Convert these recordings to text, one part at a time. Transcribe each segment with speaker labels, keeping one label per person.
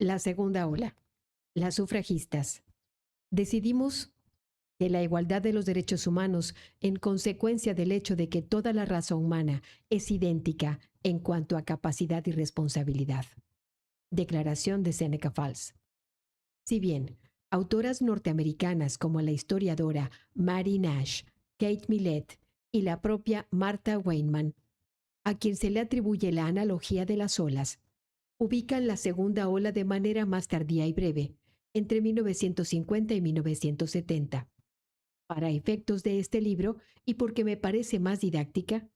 Speaker 1: La segunda ola. Las sufragistas. Decidimos que la igualdad de los derechos humanos, en consecuencia del hecho de que toda la raza humana es idéntica en cuanto a capacidad y responsabilidad. Declaración de Seneca Falls. Si bien autoras norteamericanas como la historiadora Mary Nash, Kate Millett y la propia Martha Weinman, a quien se le atribuye la analogía de las olas, ubican la segunda ola de manera más tardía y breve, entre 1950 y 1970. Para efectos de este libro, y porque me parece más didáctica,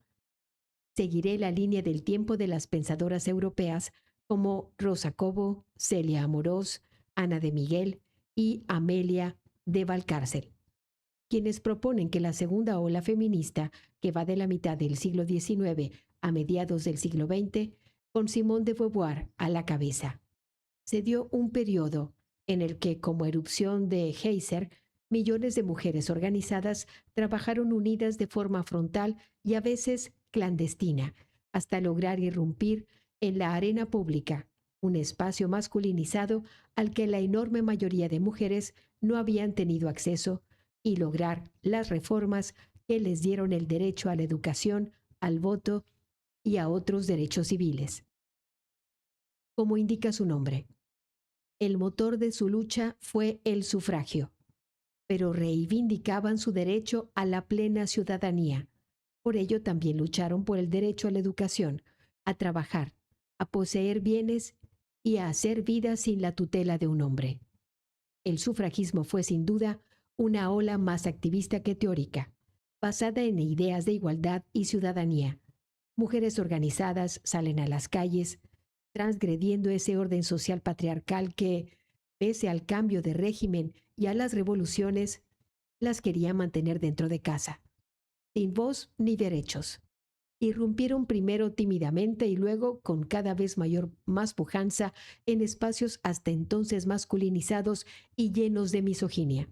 Speaker 1: seguiré la línea del tiempo de las pensadoras europeas como Rosa Cobo, Celia Amorós, Ana de Miguel y Amelia de Valcárcel, quienes proponen que la segunda ola feminista, que va de la mitad del siglo XIX a mediados del siglo XX, con Simone de Beauvoir a la cabeza, se dio un periodo en el que, como erupción de Geyser, millones de mujeres organizadas trabajaron unidas de forma frontal y a veces clandestina, hasta lograr irrumpir en la arena pública, un espacio masculinizado al que la enorme mayoría de mujeres no habían tenido acceso, y lograr las reformas que les dieron el derecho a la educación, al voto y a otros derechos civiles. Como indica su nombre, el motor de su lucha fue el sufragio, pero reivindicaban su derecho a la plena ciudadanía. Por ello también lucharon por el derecho a la educación, a trabajar, a poseer bienes y a hacer vida sin la tutela de un hombre. El sufragismo fue sin duda una ola más activista que teórica, basada en ideas de igualdad y ciudadanía. Mujeres organizadas salen a las calles, transgrediendo ese orden social patriarcal que, pese al cambio de régimen y a las revoluciones, las quería mantener dentro de casa, sin voz ni derechos. Irrumpieron primero tímidamente y luego con cada vez más pujanza en espacios hasta entonces masculinizados y llenos de misoginia.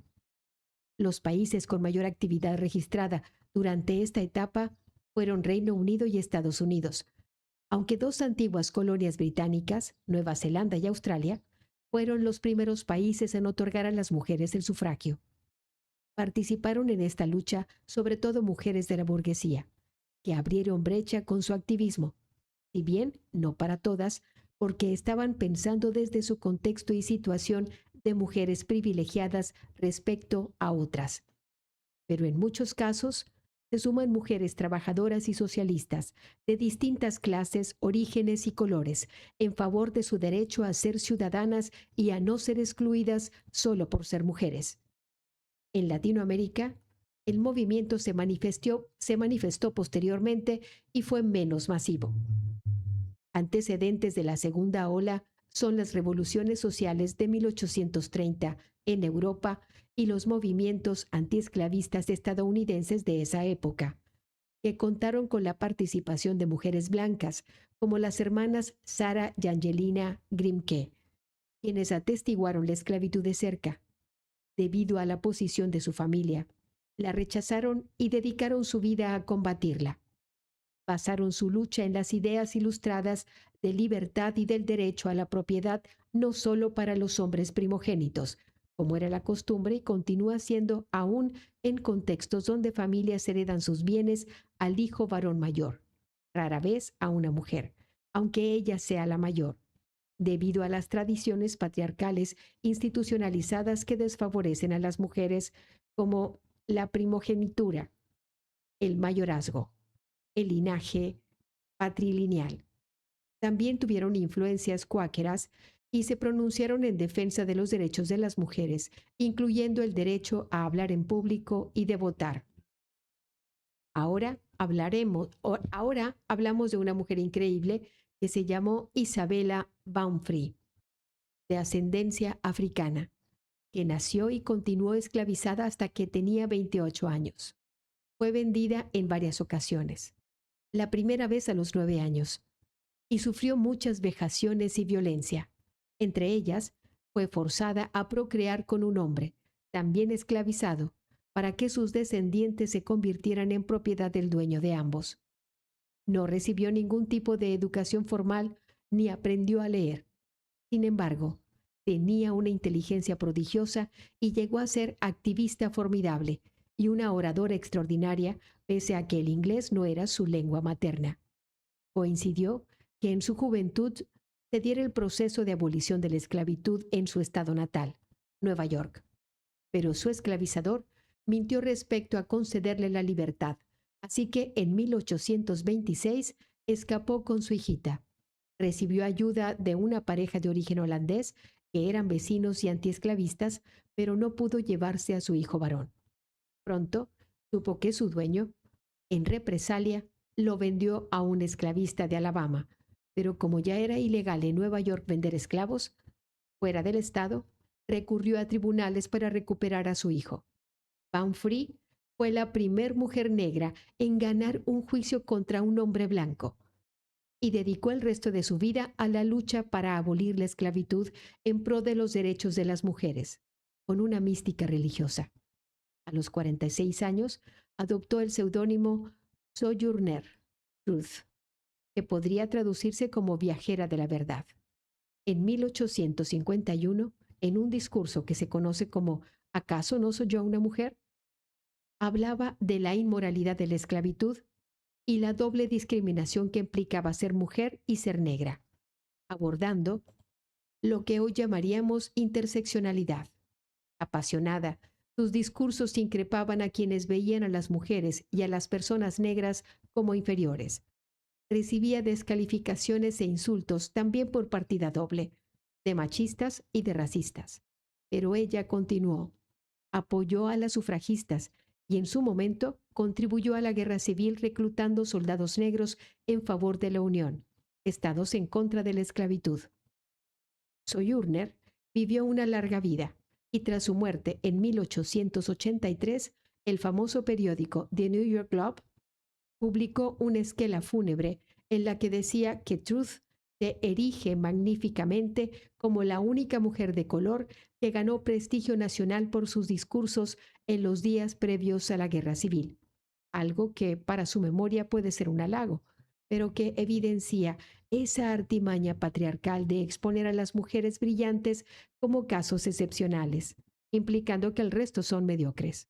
Speaker 1: Los países con mayor actividad registrada durante esta etapa fueron Reino Unido y Estados Unidos, aunque dos antiguas colonias británicas, Nueva Zelanda y Australia, fueron los primeros países en otorgar a las mujeres el sufragio. Participaron en esta lucha sobre todo mujeres de la burguesía, que abrieron brecha con su activismo, si bien no para todas, porque estaban pensando desde su contexto y situación de mujeres privilegiadas respecto a otras. Pero en muchos casos se suman mujeres trabajadoras y socialistas de distintas clases, orígenes y colores en favor de su derecho a ser ciudadanas y a no ser excluidas solo por ser mujeres. En Latinoamérica, el movimiento se manifestó posteriormente y fue menos masivo. Antecedentes de la segunda ola son las revoluciones sociales de 1830 en Europa y los movimientos antiesclavistas estadounidenses de esa época, que contaron con la participación de mujeres blancas, como las hermanas Sarah y Angelina Grimke, quienes atestiguaron la esclavitud de cerca. Debido a la posición de su familia, la rechazaron y dedicaron su vida a combatirla. Basaron su lucha en las ideas ilustradas de libertad y del derecho a la propiedad no solo para los hombres primogénitos, como era la costumbre y continúa siendo aún en contextos donde familias heredan sus bienes al hijo varón mayor, rara vez a una mujer, aunque ella sea la mayor, debido a las tradiciones patriarcales institucionalizadas que desfavorecen a las mujeres, como la primogenitura, el mayorazgo, el linaje patrilineal. También tuvieron influencias cuáqueras y se pronunciaron en defensa de los derechos de las mujeres, incluyendo el derecho a hablar en público y de votar. Ahora hablamos de una mujer increíble que se llamó Isabella Baumfree, de ascendencia africana, que nació y continuó esclavizada hasta que tenía 28 años. Fue vendida en varias ocasiones. La primera vez a los 9 años, y sufrió muchas vejaciones y violencia. Entre ellas, fue forzada a procrear con un hombre, también esclavizado, para que sus descendientes se convirtieran en propiedad del dueño de ambos. No recibió ningún tipo de educación formal ni aprendió a leer. Sin embargo, Tenía una inteligencia prodigiosa y llegó a ser activista formidable y una oradora extraordinaria, pese a que el inglés no era su lengua materna. Coincidió que en su juventud se diera el proceso de abolición de la esclavitud en su estado natal, Nueva York. Pero su esclavizador mintió respecto a concederle la libertad, así que en 1826 escapó con su hijita. Recibió ayuda de una pareja de origen holandés que eran vecinos y antiesclavistas, pero no pudo llevarse a su hijo varón. Pronto supo que su dueño, en represalia, lo vendió a un esclavista de Alabama, pero como ya era ilegal en Nueva York vender esclavos, fuera del estado, recurrió a tribunales para recuperar a su hijo. Pumphrey fue la primer mujer negra en ganar un juicio contra un hombre blanco y dedicó el resto de su vida a la lucha para abolir la esclavitud en pro de los derechos de las mujeres, con una mística religiosa. A los 46 años, adoptó el seudónimo Sojourner Truth, que podría traducirse como viajera de la verdad. En 1851, en un discurso que se conoce como ¿Acaso no soy yo una mujer?, hablaba de la inmoralidad de la esclavitud y la doble discriminación que implicaba ser mujer y ser negra, abordando lo que hoy llamaríamos interseccionalidad. Apasionada, sus discursos increpaban a quienes veían a las mujeres y a las personas negras como inferiores. Recibía descalificaciones e insultos también por partida doble, de machistas y de racistas. Pero ella continuó, apoyó a las sufragistas y en su momento contribuyó a la guerra civil reclutando soldados negros en favor de la Unión, estados en contra de la esclavitud. Sojourner vivió una larga vida y tras su muerte en 1883, el famoso periódico The New York Globe publicó una esquela fúnebre en la que decía que Truth se erige magníficamente como la única mujer de color que ganó prestigio nacional por sus discursos en los días previos a la Guerra Civil, algo que para su memoria puede ser un halago, pero que evidencia esa artimaña patriarcal de exponer a las mujeres brillantes como casos excepcionales, implicando que el resto son mediocres,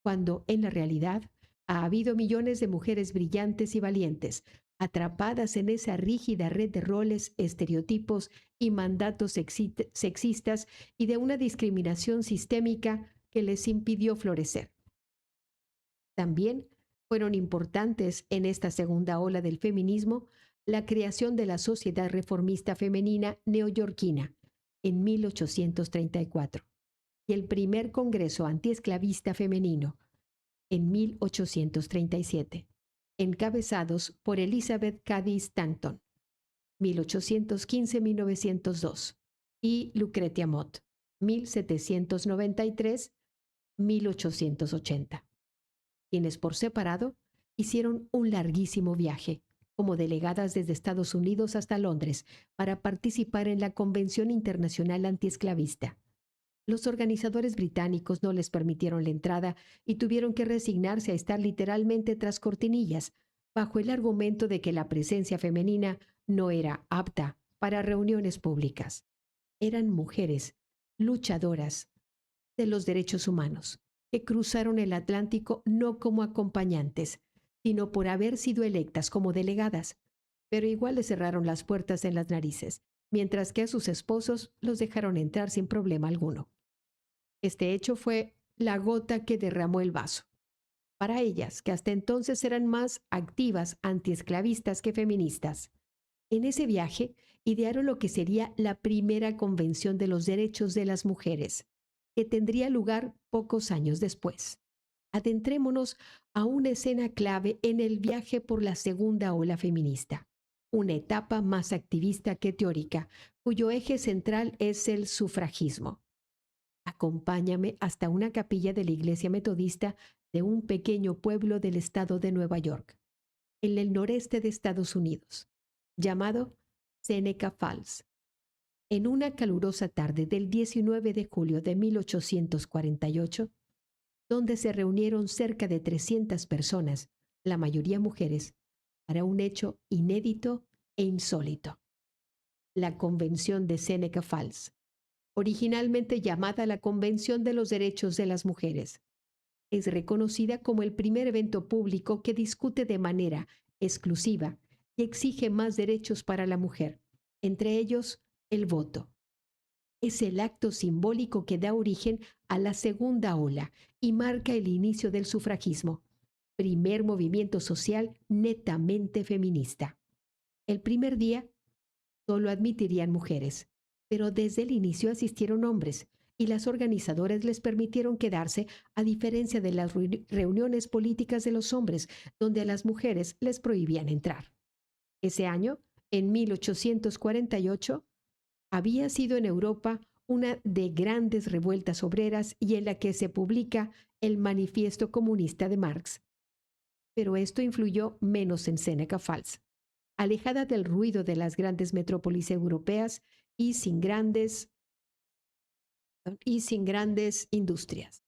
Speaker 1: cuando en la realidad ha habido millones de mujeres brillantes y valientes, atrapadas en esa rígida red de roles, estereotipos y mandatos sexistas y de una discriminación sistémica que les impidió florecer. También fueron importantes en esta segunda ola del feminismo la creación de la Sociedad Reformista Femenina Neoyorquina en 1834 y el primer Congreso Antiesclavista Femenino en 1837, encabezados por Elizabeth Cady Stanton, 1815-1902, y Lucretia Mott, 1793-1880, quienes por separado hicieron un larguísimo viaje como delegadas desde Estados Unidos hasta Londres para participar en la Convención Internacional Antiesclavista. Los organizadores británicos no les permitieron la entrada y tuvieron que resignarse a estar literalmente tras cortinillas, bajo el argumento de que la presencia femenina no era apta para reuniones públicas. Eran mujeres, luchadoras de los derechos humanos, que cruzaron el Atlántico no como acompañantes, sino por haber sido electas como delegadas, pero igual les cerraron las puertas en las narices, mientras que a sus esposos los dejaron entrar sin problema alguno. Este hecho fue la gota que derramó el vaso. Para ellas, que hasta entonces eran más activas antiesclavistas que feministas. En ese viaje, idearon lo que sería la primera Convención de los Derechos de las Mujeres, que tendría lugar pocos años después. Adentrémonos a una escena clave en el viaje por la segunda ola feminista, una etapa más activista que teórica, cuyo eje central es el sufragismo. Acompáñame hasta una capilla de la Iglesia Metodista de un pequeño pueblo del estado de Nueva York, en el noreste de Estados Unidos, llamado Seneca Falls. En una calurosa tarde del 19 de julio de 1848, donde se reunieron cerca de 300 personas, la mayoría mujeres, para un hecho inédito e insólito. La Convención de Seneca Falls, originalmente llamada la Convención de los Derechos de las Mujeres. Es reconocida como el primer evento público que discute de manera exclusiva y exige más derechos para la mujer, entre ellos el voto. Es el acto simbólico que da origen a la segunda ola y marca el inicio del sufragismo, primer movimiento social netamente feminista. El primer día solo admitirían mujeres, pero desde el inicio asistieron hombres y las organizadoras les permitieron quedarse, a diferencia de las reuniones políticas de los hombres, donde a las mujeres les prohibían entrar. Ese año, en 1848, había sido en Europa una de grandes revueltas obreras y en la que se publica el Manifiesto Comunista de Marx. Pero esto influyó menos en Seneca Falls, alejada del ruido de las grandes metrópolis europeas y sin grandes industrias.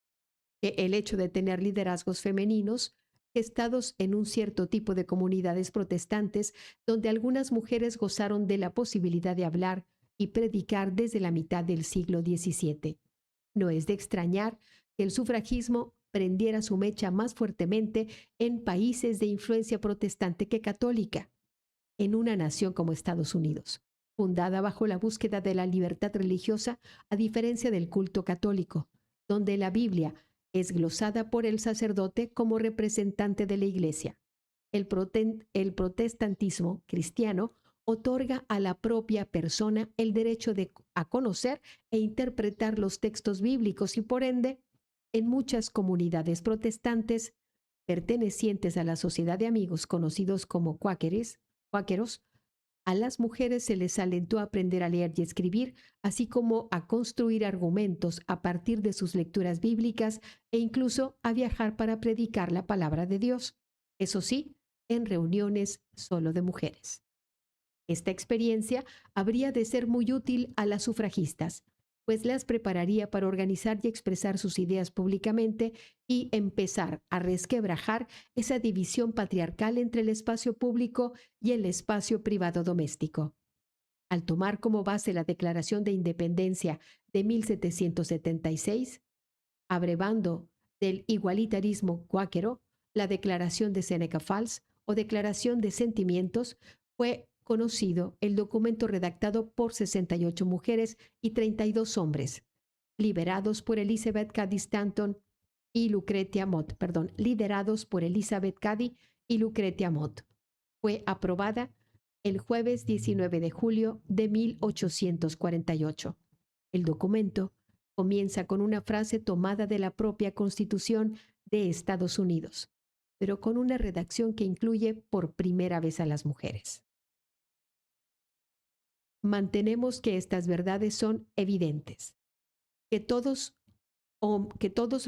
Speaker 1: El hecho de tener liderazgos femeninos gestados en un cierto tipo de comunidades protestantes donde algunas mujeres gozaron de la posibilidad de hablar y predicar desde la mitad del siglo XVII. No es de extrañar que el sufragismo prendiera su mecha más fuertemente en países de influencia protestante que católica, en una nación como Estados Unidos, fundada bajo la búsqueda de la libertad religiosa, a diferencia del culto católico, donde la Biblia es glosada por el sacerdote como representante de la Iglesia. El protestantismo cristiano otorga a la propia persona el derecho a conocer e interpretar los textos bíblicos y, por ende, en muchas comunidades protestantes pertenecientes a la sociedad de amigos conocidos como cuáqueros, a las mujeres se les alentó a aprender a leer y escribir, así como a construir argumentos a partir de sus lecturas bíblicas e incluso a viajar para predicar la palabra de Dios. Eso sí, en reuniones solo de mujeres. Esta experiencia habría de ser muy útil a las sufragistas, pues las prepararía para organizar y expresar sus ideas públicamente y empezar a resquebrajar esa división patriarcal entre el espacio público y el espacio privado doméstico. Al tomar como base la Declaración de Independencia de 1776, abrevando del igualitarismo cuáquero, la Declaración de Seneca Falls o Declaración de Sentimientos, fue conocido el documento redactado por 68 mujeres y 32 hombres, liderados por Elizabeth Cady Stanton y Lucretia Mott. Fue aprobada el jueves 19 de julio de 1848. El documento comienza con una frase tomada de la propia Constitución de Estados Unidos, pero con una redacción que incluye por primera vez a las mujeres. Mantenemos que estas verdades son evidentes, que todos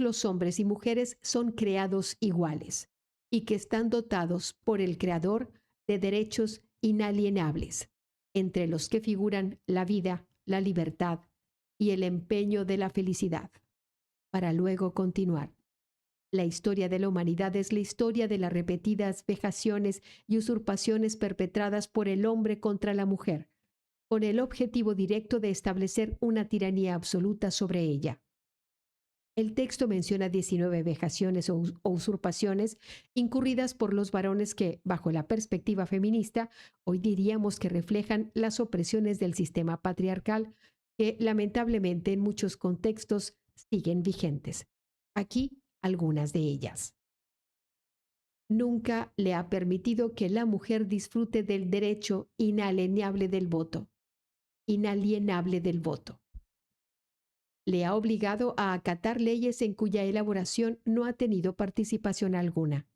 Speaker 1: los hombres y mujeres son creados iguales y que están dotados por el Creador de derechos inalienables, entre los que figuran la vida, la libertad y el empeño de la felicidad. Para luego continuar. La historia de la humanidad es la historia de las repetidas vejaciones y usurpaciones perpetradas por el hombre contra la mujer, con el objetivo directo de establecer una tiranía absoluta sobre ella. El texto menciona 19 vejaciones o usurpaciones incurridas por los varones que, bajo la perspectiva feminista, hoy diríamos que reflejan las opresiones del sistema patriarcal que, lamentablemente, en muchos contextos siguen vigentes. Aquí algunas de ellas. Nunca le ha permitido que la mujer disfrute del derecho inalienable del voto. Le ha obligado a acatar leyes en cuya elaboración no ha tenido participación alguna.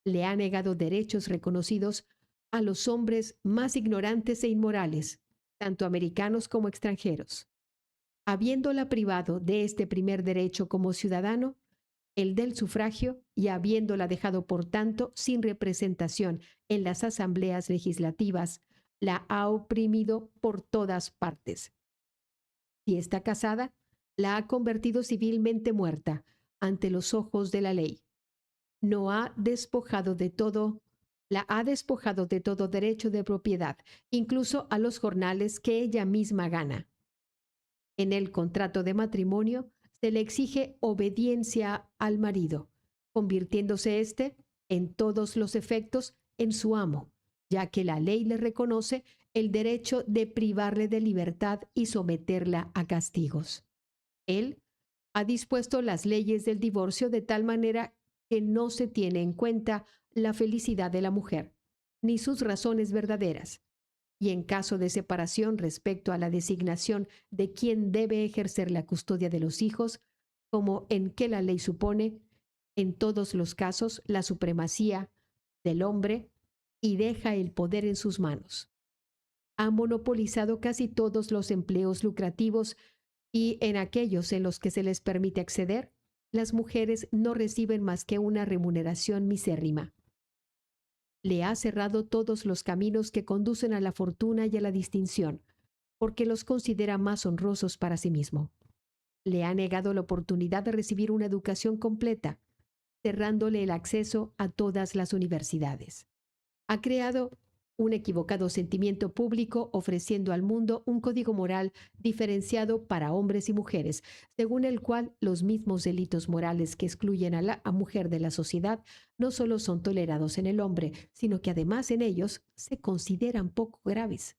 Speaker 1: Le ha negado derechos reconocidos a los hombres más ignorantes e inmorales, tanto americanos como extranjeros. Habiéndola privado de este primer derecho como ciudadano, el del sufragio, y habiéndola dejado, por tanto, sin representación en las asambleas legislativas, la ha oprimido por todas partes. Si está casada, la ha convertido civilmente muerta ante los ojos de la ley. La ha despojado de todo derecho de propiedad, incluso a los jornales que ella misma gana. En el contrato de matrimonio se le exige obediencia al marido, convirtiéndose éste, en todos los efectos, en su amo, ya que la ley le reconoce el derecho de privarle de libertad y someterla a castigos. Él ha dispuesto las leyes del divorcio de tal manera que no se tiene en cuenta la felicidad de la mujer, ni sus razones verdaderas, y en caso de separación respecto a la designación de quién debe ejercer la custodia de los hijos, como en que la ley supone, en todos los casos, la supremacía del hombre y deja el poder en sus manos. Ha monopolizado casi todos los empleos lucrativos y en aquellos en los que se les permite acceder, las mujeres no reciben más que una remuneración misérrima. Le ha cerrado todos los caminos que conducen a la fortuna y a la distinción, porque los considera más honrosos para sí mismo. Le ha negado la oportunidad de recibir una educación completa, cerrándole el acceso a todas las universidades. Ha creado un equivocado sentimiento público ofreciendo al mundo un código moral diferenciado para hombres y mujeres, según el cual los mismos delitos morales que excluyen a la mujer de la sociedad no solo son tolerados en el hombre, sino que además en ellos se consideran poco graves.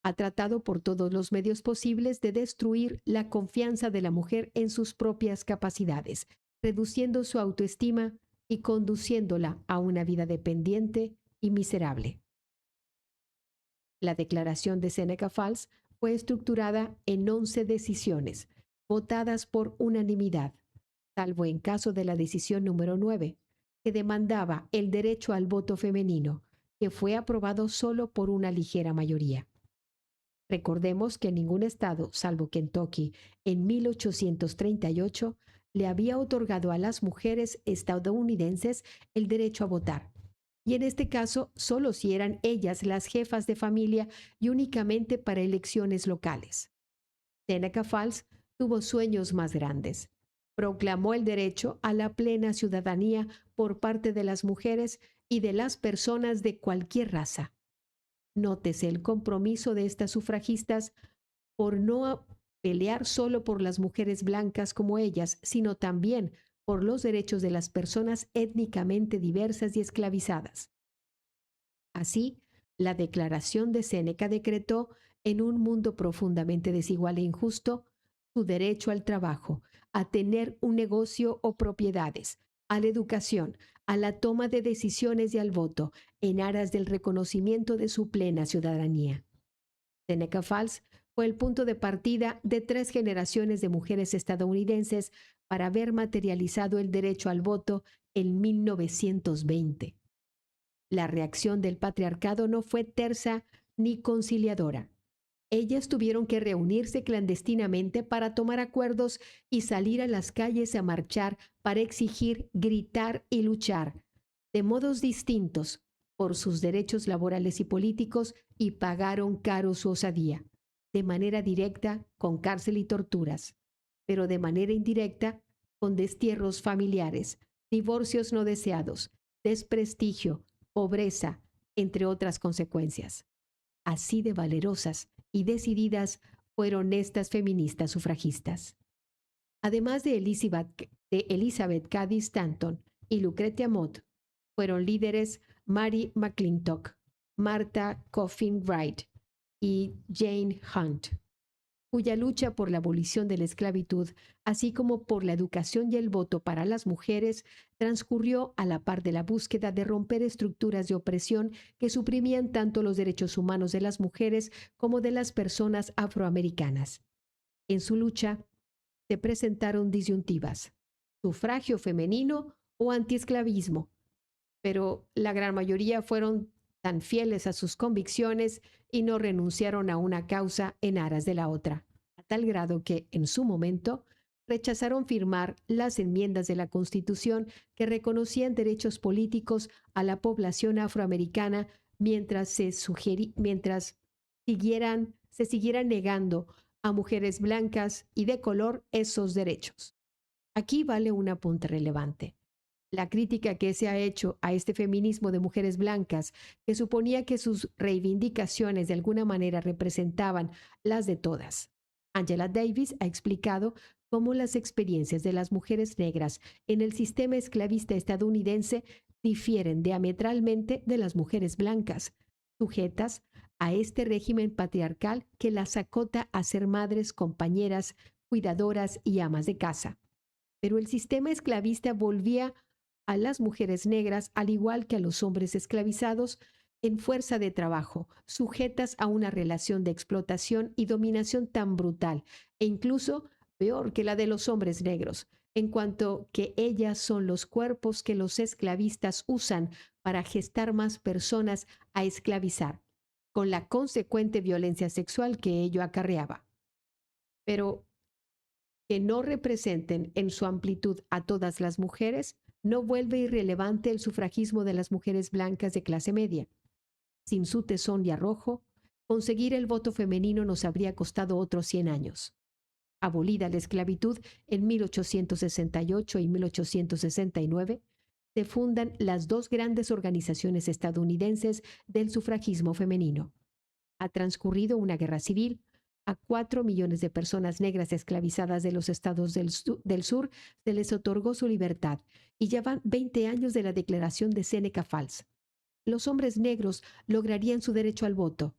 Speaker 1: Ha tratado por todos los medios posibles de destruir la confianza de la mujer en sus propias capacidades, reduciendo su autoestima y conduciéndola a una vida dependiente y miserable. La declaración de Seneca Falls fue estructurada en 11 decisiones, votadas por unanimidad, salvo en caso de la decisión número 9, que demandaba el derecho al voto femenino, que fue aprobado solo por una ligera mayoría. Recordemos que ningún estado, salvo Kentucky, en 1838, le había otorgado a las mujeres estadounidenses el derecho a votar. Y en este caso, solo si eran ellas las jefas de familia y únicamente para elecciones locales. Seneca Falls tuvo sueños más grandes. Proclamó el derecho a la plena ciudadanía por parte de las mujeres y de las personas de cualquier raza. Nótese el compromiso de estas sufragistas por no pelear solo por las mujeres blancas como ellas, sino también por los derechos de las personas étnicamente diversas y esclavizadas. Así, la Declaración de Séneca decretó, en un mundo profundamente desigual e injusto, su derecho al trabajo, a tener un negocio o propiedades, a la educación, a la toma de decisiones y al voto, en aras del reconocimiento de su plena ciudadanía. Seneca Falls fue el punto de partida de 3 generaciones de mujeres estadounidenses para ver materializado el derecho al voto en 1920. La reacción del patriarcado no fue tersa ni conciliadora. Ellas tuvieron que reunirse clandestinamente para tomar acuerdos y salir a las calles a marchar para exigir, gritar y luchar, de modos distintos, por sus derechos laborales y políticos, y pagaron caro su osadía, de manera directa con cárcel y torturas, pero de manera indirecta con destierros familiares, divorcios no deseados, desprestigio, pobreza, entre otras consecuencias. Así de valerosas y decididas fueron estas feministas sufragistas. Además de Elizabeth Cady Stanton y Lucretia Mott, fueron líderes Mary McClintock, Martha Coffin Wright y Jane Hunt, cuya lucha por la abolición de la esclavitud, así como por la educación y el voto para las mujeres, transcurrió a la par de la búsqueda de romper estructuras de opresión que suprimían tanto los derechos humanos de las mujeres como de las personas afroamericanas. En su lucha se presentaron disyuntivas: sufragio femenino o antiesclavismo, pero la gran mayoría fueron tan fieles a sus convicciones y no renunciaron a una causa en aras de la otra, a tal grado que, en su momento, rechazaron firmar las enmiendas de la Constitución que reconocían derechos políticos a la población afroamericana mientras se siguieran negando a mujeres blancas y de color esos derechos. Aquí vale un apunte relevante. La crítica que se ha hecho a este feminismo de mujeres blancas, que suponía que sus reivindicaciones de alguna manera representaban las de todas, Angela Davis ha explicado cómo las experiencias de las mujeres negras en el sistema esclavista estadounidense difieren diametralmente de las mujeres blancas, sujetas a este régimen patriarcal que las acota a ser madres, compañeras, cuidadoras y amas de casa. Pero el sistema esclavista volvía a las mujeres negras, al igual que a los hombres esclavizados, en fuerza de trabajo, sujetas a una relación de explotación y dominación tan brutal e incluso peor que la de los hombres negros, en cuanto que ellas son los cuerpos que los esclavistas usan para gestar más personas a esclavizar, con la consecuente violencia sexual que ello acarreaba. Pero que no representen en su amplitud a todas las mujeres, no vuelve irrelevante el sufragismo de las mujeres blancas de clase media. Sin su tesón y arrojo, conseguir el voto femenino nos habría costado otros 100 años. Abolida la esclavitud en 1868 y 1869, se fundan las dos grandes organizaciones estadounidenses del sufragismo femenino. Ha transcurrido una guerra civil. A 4 millones de personas negras esclavizadas de los estados del sur se les otorgó su libertad y ya van 20 años de la declaración de Seneca Falls. Los hombres negros lograrían su derecho al voto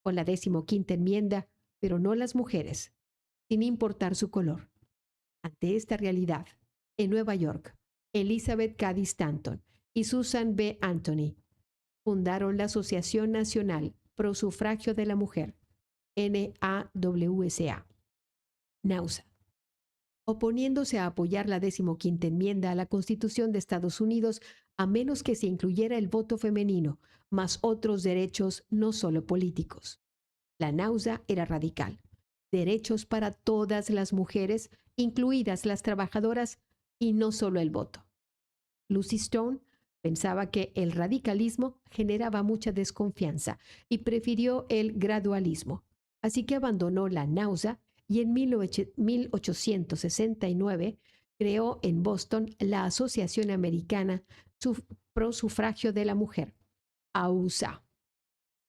Speaker 1: con la 15ª enmienda, pero no las mujeres, sin importar su color. Ante esta realidad, en Nueva York, Elizabeth Cady Stanton y Susan B. Anthony fundaron la Asociación Nacional Pro Sufragio de la Mujer, NAWSA, NAWSA, oponiéndose a apoyar la 15ª enmienda a la Constitución de Estados Unidos a menos que se incluyera el voto femenino, más otros derechos no solo políticos. La NAWSA era radical. Derechos para todas las mujeres, incluidas las trabajadoras, y no solo el voto. Lucy Stone pensaba que el radicalismo generaba mucha desconfianza y prefirió el gradualismo. Así que abandonó la NAWSA y en 1869 creó en Boston la Asociación Americana Pro Sufragio de la Mujer, AUSA,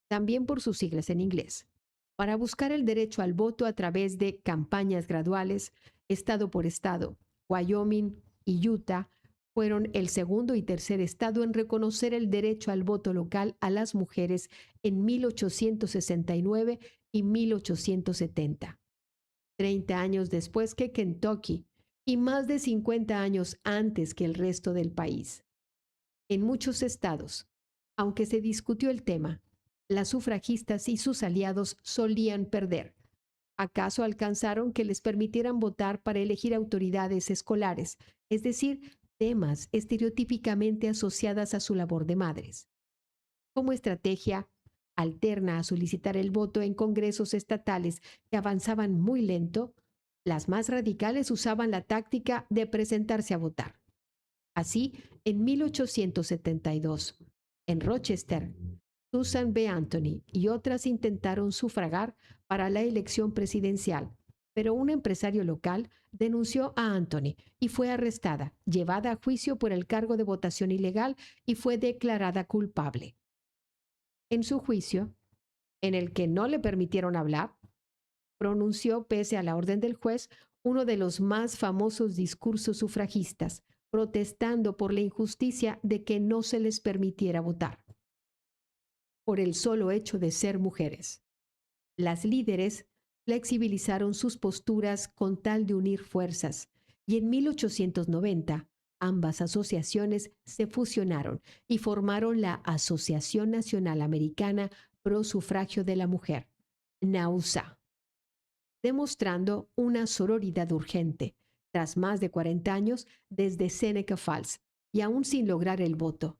Speaker 1: también por sus siglas en inglés, para buscar el derecho al voto a través de campañas graduales, estado por estado. Wyoming y Utah fueron el segundo y tercer estado en reconocer el derecho al voto local a las mujeres en 1869 y 1870. 30 años después que Kentucky y más de 50 años antes que el resto del país. En muchos estados, aunque se discutió el tema, las sufragistas y sus aliados solían perder. ¿Acaso alcanzaron que les permitieran votar para elegir autoridades escolares, es decir, temas estereotípicamente asociadas a su labor de madres? Como estrategia alterna a solicitar el voto en congresos estatales que avanzaban muy lento, las más radicales usaban la táctica de presentarse a votar. Así, en 1872, en Rochester, Susan B. Anthony y otras intentaron sufragar para la elección presidencial, pero un empresario local denunció a Anthony y fue arrestada, llevada a juicio por el cargo de votación ilegal y fue declarada culpable. En su juicio, en el que no le permitieron hablar, pronunció, pese a la orden del juez, uno de los más famosos discursos sufragistas, protestando por la injusticia de que no se les permitiera votar, por el solo hecho de ser mujeres. Las líderes flexibilizaron sus posturas con tal de unir fuerzas, y en 1890 ambas asociaciones se fusionaron y formaron la Asociación Nacional Americana Pro Sufragio de la Mujer, NAWSA, demostrando una sororidad urgente, tras más de 40 años desde Seneca Falls, y aún sin lograr el voto.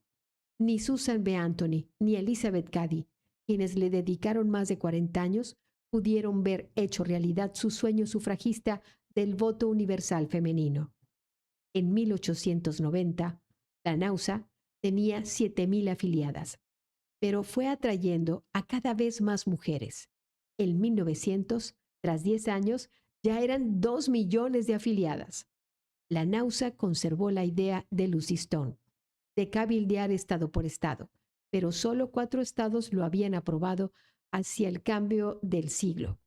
Speaker 1: Ni Susan B. Anthony ni Elizabeth Cady, quienes le dedicaron más de 40 años, pudieron ver hecho realidad su sueño sufragista del voto universal femenino. En 1890, la NAWSA tenía 7,000 afiliadas, pero fue atrayendo a cada vez más mujeres. En 1900, tras 10 años, ya eran 2 millones de afiliadas. La NAWSA conservó la idea de Lucy Stone, de cabildear estado por estado, pero solo 4 estados lo habían aprobado hacia el cambio del siglo.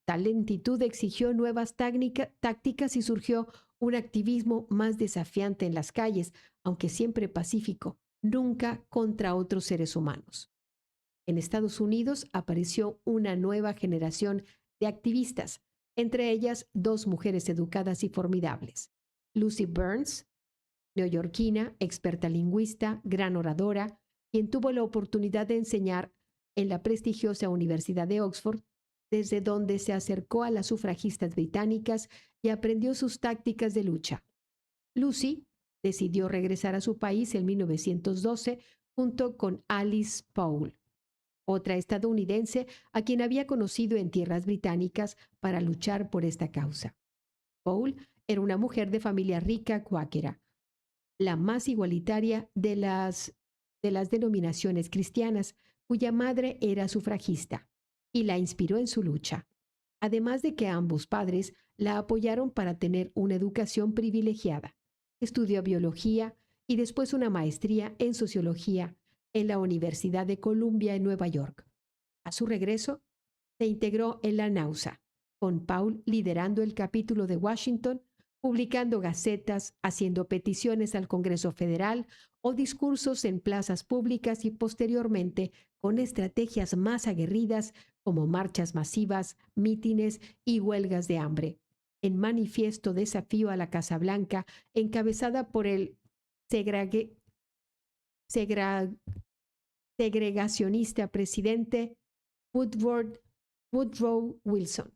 Speaker 1: Tal lentitud exigió nuevas tácticas y surgió un activismo más desafiante en las calles, aunque siempre pacífico, nunca contra otros seres humanos. En Estados Unidos apareció una nueva generación de activistas, entre ellas dos mujeres educadas y formidables. Lucy Burns, neoyorquina, experta lingüista, gran oradora, quien tuvo la oportunidad de enseñar en la prestigiosa Universidad de Oxford, desde donde se acercó a las sufragistas británicas y aprendió sus tácticas de lucha. Lucy decidió regresar a su país en 1912 junto con Alice Paul, otra estadounidense a quien había conocido en tierras británicas para luchar por esta causa. Paul era una mujer de familia rica cuáquera, la más igualitaria de las denominaciones cristianas, cuya madre era sufragista, y la inspiró en su lucha, además de que ambos padres la apoyaron para tener una educación privilegiada. Estudió biología y después una maestría en sociología en la Universidad de Columbia en Nueva York. A su regreso, se integró en la NAUSA, con Paul liderando el capítulo de Washington, publicando gacetas, haciendo peticiones al Congreso Federal o discursos en plazas públicas y posteriormente con estrategias más aguerridas como marchas masivas, mítines y huelgas de hambre. En manifiesto desafío a la Casa Blanca, encabezada por el segregacionista presidente Woodrow Wilson.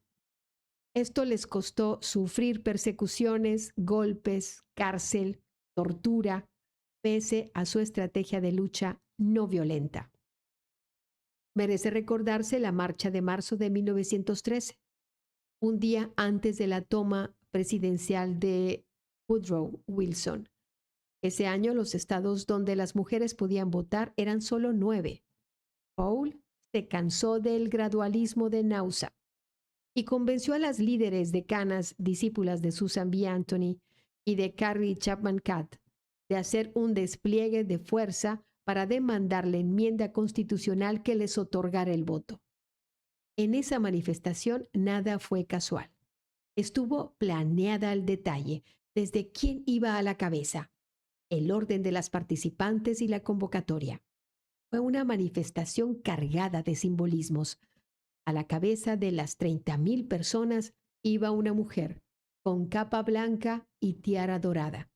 Speaker 1: Esto les costó sufrir persecuciones, golpes, cárcel, tortura, pese a su estrategia de lucha no violenta. Merece recordarse la marcha de marzo de 1913, un día antes de la toma presidencial de Woodrow Wilson. Ese año los estados donde las mujeres podían votar eran solo 9. Paul se cansó del gradualismo de Nassau y convenció a las líderes decanas, discípulas de Susan B. Anthony y de Carrie Chapman Catt, de hacer un despliegue de fuerza para demandar la enmienda constitucional que les otorgara el voto. En esa manifestación nada fue casual. Estuvo planeada al detalle, desde quién iba a la cabeza, el orden de las participantes y la convocatoria. Fue una manifestación cargada de simbolismos. A la cabeza de las 30,000 personas iba una mujer con capa blanca y tiara dorada,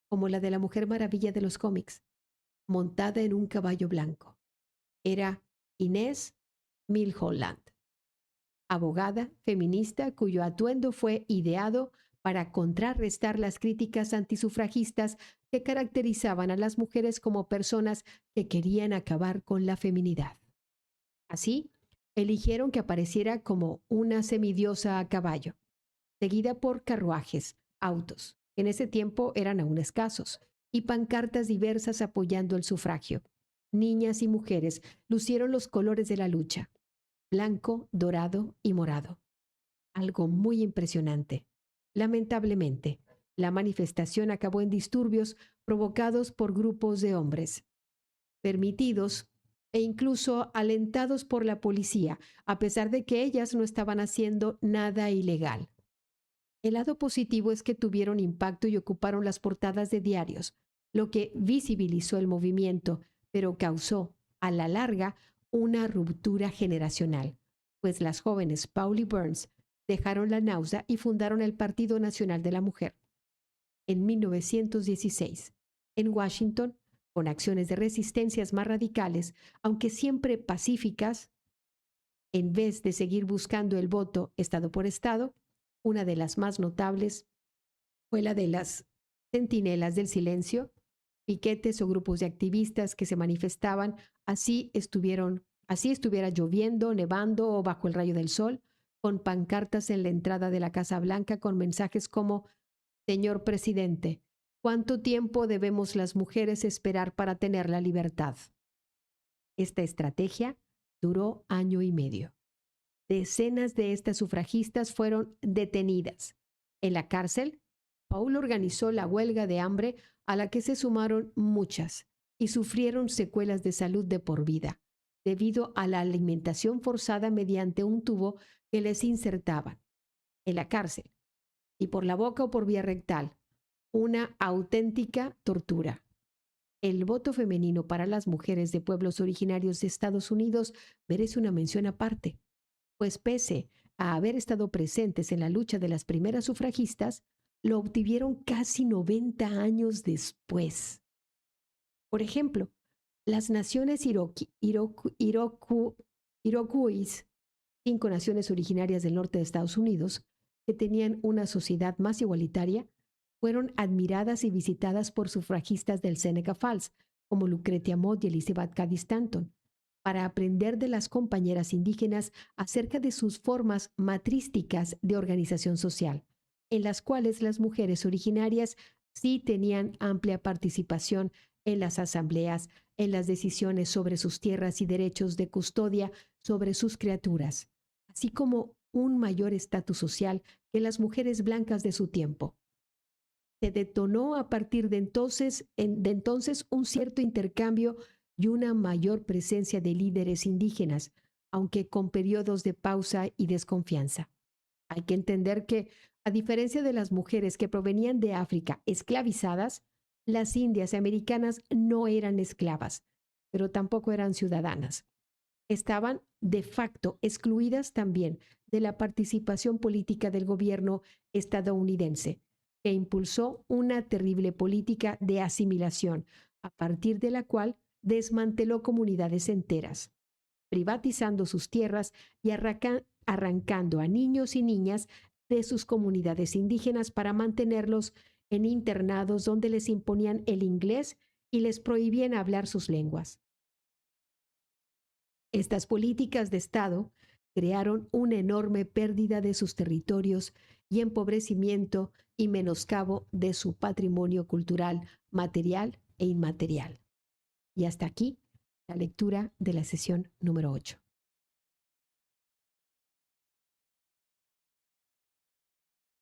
Speaker 1: como la de la Mujer Maravilla de los cómics, montada en un caballo blanco. Era Inez Milholland, abogada feminista cuyo atuendo fue ideado para contrarrestar las críticas antisufragistas que caracterizaban a las mujeres como personas que querían acabar con la feminidad. Así, eligieron que apareciera como una semidiosa a caballo, seguida por carruajes, autos, que en ese tiempo eran aún escasos, y pancartas diversas apoyando el sufragio. Niñas y mujeres lucieron los colores de la lucha, blanco, dorado y morado. Algo muy impresionante. Lamentablemente, la manifestación acabó en disturbios provocados por grupos de hombres, permitidos e incluso alentados por la policía, a pesar de que ellas no estaban haciendo nada ilegal. El lado positivo es que tuvieron impacto y ocuparon las portadas de diarios, lo que visibilizó el movimiento, pero causó, a la larga, una ruptura generacional, pues las jóvenes Paul y Burns dejaron la NAUSA y fundaron el Partido Nacional de la Mujer. En 1916, en Washington, con acciones de resistencias más radicales, aunque siempre pacíficas, en vez de seguir buscando el voto estado por estado, una de las más notables fue la de las Centinelas del Silencio, piquetes o grupos de activistas que se manifestaban así estuviera lloviendo, nevando o bajo el rayo del sol, con pancartas en la entrada de la Casa Blanca con mensajes como: Señor presidente, ¿cuánto tiempo debemos las mujeres esperar para tener la libertad? Esta estrategia duró 1 año y medio. Decenas de estas sufragistas fueron detenidas. En la cárcel, Paul organizó la huelga de hambre a la que se sumaron muchas y sufrieron secuelas de salud de por vida, debido a la alimentación forzada mediante un tubo que les insertaban en la cárcel y por la boca o por vía rectal, una auténtica tortura. El voto femenino para las mujeres de pueblos originarios de Estados Unidos merece una mención aparte, pues pese a haber estado presentes en la lucha de las primeras sufragistas, lo obtuvieron casi 90 años después. Por ejemplo, las naciones Iroquois, 5 naciones originarias del norte de Estados Unidos, que tenían una sociedad más igualitaria, fueron admiradas y visitadas por sufragistas del Seneca Falls, como Lucretia Mott y Elizabeth Cady Stanton, para aprender de las compañeras indígenas acerca de sus formas matrísticas de organización social, en las cuales las mujeres originarias sí tenían amplia participación en las asambleas, en las decisiones sobre sus tierras y derechos de custodia sobre sus criaturas, así como un mayor estatus social que las mujeres blancas de su tiempo. Se detonó a partir de entonces un cierto intercambio y una mayor presencia de líderes indígenas, aunque con periodos de pausa y desconfianza. Hay que entender que, a diferencia de las mujeres que provenían de África esclavizadas, las indias americanas no eran esclavas, pero tampoco eran ciudadanas. Estaban de facto excluidas también de la participación política del gobierno estadounidense, que impulsó una terrible política de asimilación, a partir de la cual desmanteló comunidades enteras, privatizando sus tierras y arrancando a niños y niñas de sus comunidades indígenas para mantenerlos en internados donde les imponían el inglés y les prohibían hablar sus lenguas. Estas políticas de Estado crearon una enorme pérdida de sus territorios y empobrecimiento y menoscabo de su patrimonio cultural, material e inmaterial. Y hasta aquí la lectura de la sesión número 8.